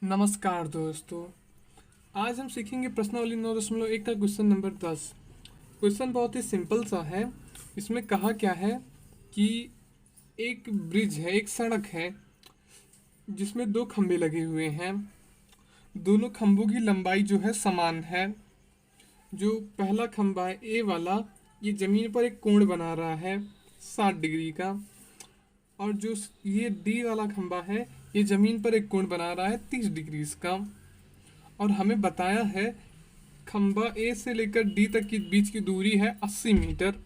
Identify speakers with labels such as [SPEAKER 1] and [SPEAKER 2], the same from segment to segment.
[SPEAKER 1] नमस्कार दोस्तों। आज हम सीखेंगे प्रश्नावली 9.1 का क्वेश्चन नंबर 10। क्वेश्चन बहुत ही सिंपल सा है। इसमें कहा क्या है कि एक ब्रिज है, एक सड़क है जिसमें दो खंभे लगे हुए हैं। दोनों खंभों की लंबाई जो है समान है। जो पहला खंभा है ए वाला, ये जमीन पर एक कोण बना रहा है 60 डिग्री का। और जो ये डी वाला खंभा है, ये जमीन पर एक कोण बना रहा है 30 डिग्री का। और हमें बताया है खंभा ए से लेकर डी तक की बीच की दूरी है 80 मीटर।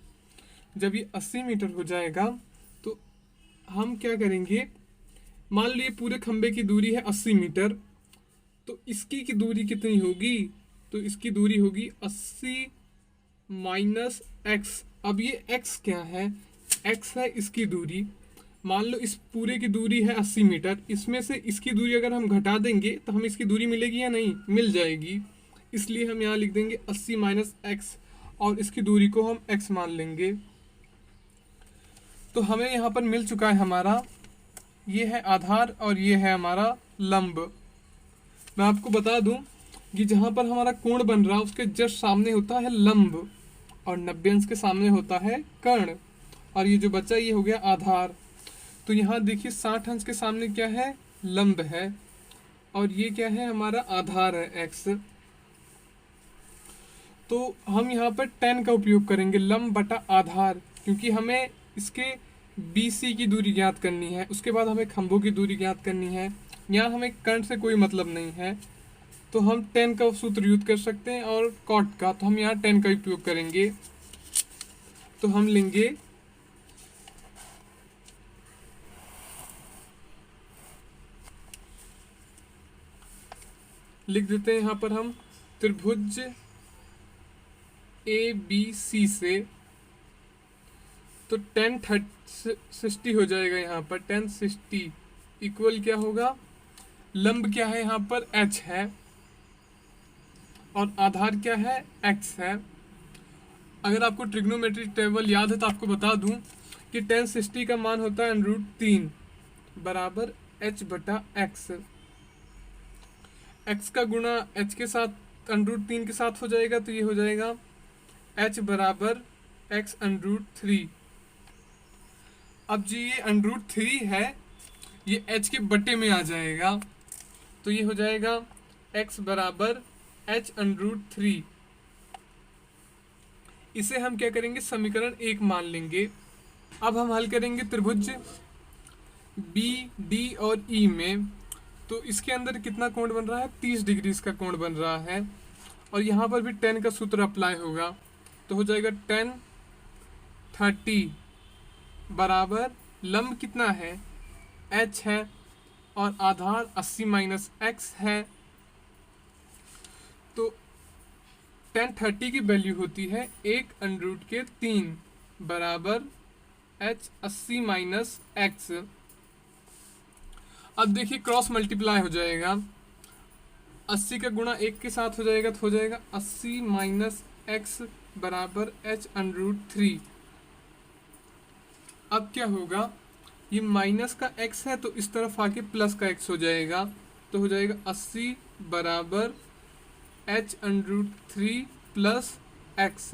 [SPEAKER 1] जब ये 80 मीटर हो जाएगा तो हम क्या करेंगे, मान लीजिए पूरे खंभे की दूरी है 80 मीटर, तो इसकी की दूरी कितनी होगी? तो इसकी दूरी होगी 80 माइनस एक्स। अब ये एक्स क्या है? एक्स है इसकी दूरी। मान लो इस पूरे की दूरी है 80 मीटर, इसमें से इसकी दूरी अगर हम घटा देंगे तो हमें इसकी दूरी मिलेगी या नहीं? मिल जाएगी। इसलिए हम यहाँ लिख देंगे 80 माइनस एक्स और इसकी दूरी को हम एक्स मान लेंगे। तो हमें यहाँ पर मिल चुका है हमारा, ये है आधार और ये है हमारा लंब। मैं आपको बता दूं कि जहाँ पर हमारा कोण बन रहा है उसके जस्ट सामने होता है लंब और 90 अंश के सामने होता है कर्ण। और ये जो बचा ये हो गया आधार। तो यहाँ देखिए 60 अंश के सामने क्या है? लंब है। और ये क्या है? हमारा आधार है एक्स। तो हम यहाँ पर tan का उपयोग करेंगे, लंब बटा आधार, क्योंकि हमें इसके BC की दूरी ज्ञात करनी है। उसके बाद हमें खंभों की दूरी ज्ञात करनी है। यहाँ हमें कर्ण से कोई मतलब नहीं है, तो हम tan का सूत्र यूज कर सकते हैं और cot का, तो हम यहाँ tan का उपयोग करेंगे। तो हम लेंगे लिख देते हैं यहाँ पर हम त्रिभुज ABC से, तो tan 60 हो जाएगा। यहाँ पर tan 60 इक्वल क्या होगा? लंब क्या है? यहाँ पर h है और आधार क्या है? x है। अगर आपको ट्रिग्नोमेट्रिक टेबल याद है तो आपको बता दूं कि tan 60 का मान होता है √3 बराबर h बटा x। x का गुणा h के साथ √3 के साथ हो जाएगा, तो ये हो जाएगा h बराबर x √3। अब जी ये √3 है, ये h के बटे में आ जाएगा, तो ये हो जाएगा x बराबर h √3। इसे हम क्या करेंगे? समीकरण 1 मान लेंगे। अब हम हल करेंगे त्रिभुज बी डी और ई में। तो इसके अंदर कितना कोण बन रहा है? 30 डिग्री का कोण बन रहा है। और यहाँ पर भी tan का सूत्र अप्लाई होगा, तो हो जाएगा tan 30 बराबर लंब कितना है? h है और आधार 80 माइनस एक्स है। तो tan 30 की वैल्यू होती है 1√3 बराबर h 80 माइनस एक्स। अब देखिए क्रॉस मल्टीप्लाई हो जाएगा, 80 का गुणा 1 के साथ हो जाएगा, तो हो जाएगा 80 माइनस एक्स बराबर h √3। अब क्या होगा? ये माइनस का x है तो इस तरफ आके प्लस का x हो जाएगा, तो हो जाएगा 80 बराबर h √3 प्लस x।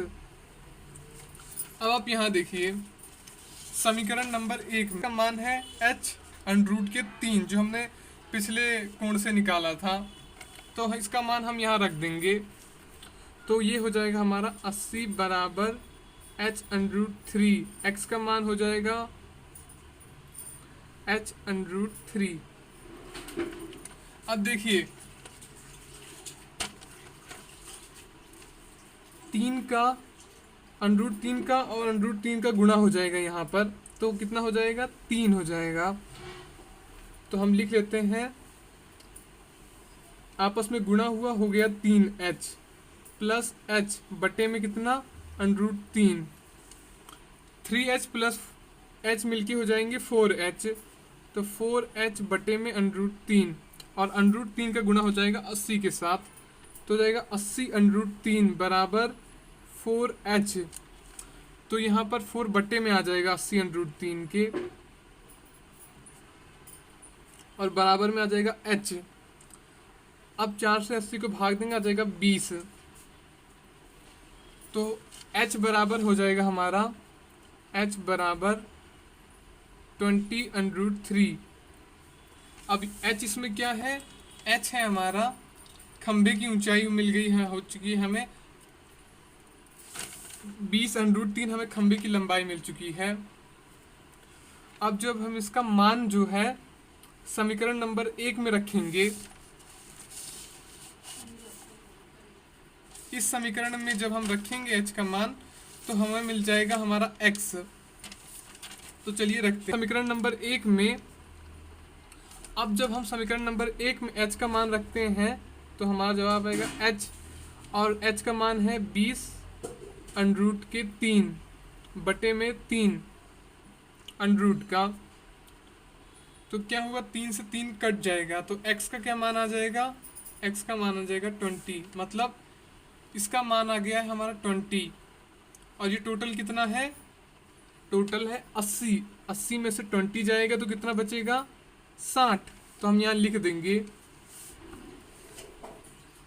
[SPEAKER 1] अब आप यहाँ देखिए समीकरण नंबर 1 का मान है h √3 जो हमने पिछले कोण से निकाला था, तो इसका मान हम यहाँ रख देंगे। तो ये हो जाएगा हमारा 80 बराबर h √3, x का मान हो जाएगा h √3। अब देखिए 3 का √3 का और √3 का गुणा हो जाएगा यहाँ पर, तो कितना हो जाएगा? 3 हो जाएगा। तो हम लिख लेते हैं आपस में गुणा हुआ हो गया 3h प्लस h बटे में कितना? √3। 3h प्लस h मिलके हो जाएंगे 4h, तो 4h बटे में √3 और √3 का गुणा हो जाएगा 80 के साथ, तो हो जाएगा 80 √3 बराबर 4h। तो यहाँ पर 4 बटे में आ जाएगा 80 √3 के और बराबर में आ जाएगा h। अब 4 से 80 को भाग देंगे, आ जाएगा 20। तो h बराबर हो जाएगा हमारा, h बराबर 20√3। अब h इसमें क्या है, h है हमारा खंबे की ऊंचाई मिल गई है, हो चुकी है हमें 20√3, हमें खंबे की लंबाई मिल चुकी है। अब जब हम इसका मान जो है समीकरण नंबर 1 में रखेंगे, इस समीकरण में जब हम रखेंगे h का मान, तो हमें मिल जाएगा हमारा x। तो चलिए रखते हैं समीकरण नंबर 1 में। अब जब हम समीकरण नंबर 1 में h का मान रखते हैं तो हमारा जवाब आएगा h, और h का मान है 20√3 बटे में 3 अंडरूट का। तो क्या होगा, 3 से 3 कट जाएगा, तो x का क्या मान आ जाएगा, x का मान आ जाएगा 20। मतलब इसका मान आ गया है हमारा 20, और ये टोटल कितना है, टोटल है 80। 80 में से 20 जाएगा तो कितना बचेगा, 60। तो हम यहाँ लिख देंगे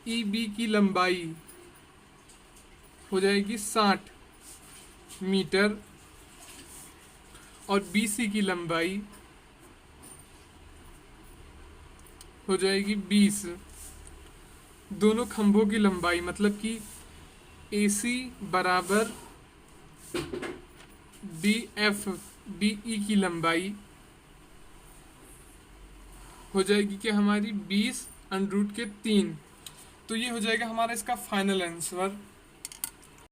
[SPEAKER 1] EB की लंबाई हो जाएगी 60 मीटर, और BC की लंबाई हो जाएगी 20। दोनों खंभों की लंबाई मतलब कि AC बराबर DE की लंबाई हो जाएगी कि हमारी 20√3। तो ये हो जाएगा हमारा इसका फाइनल आंसर।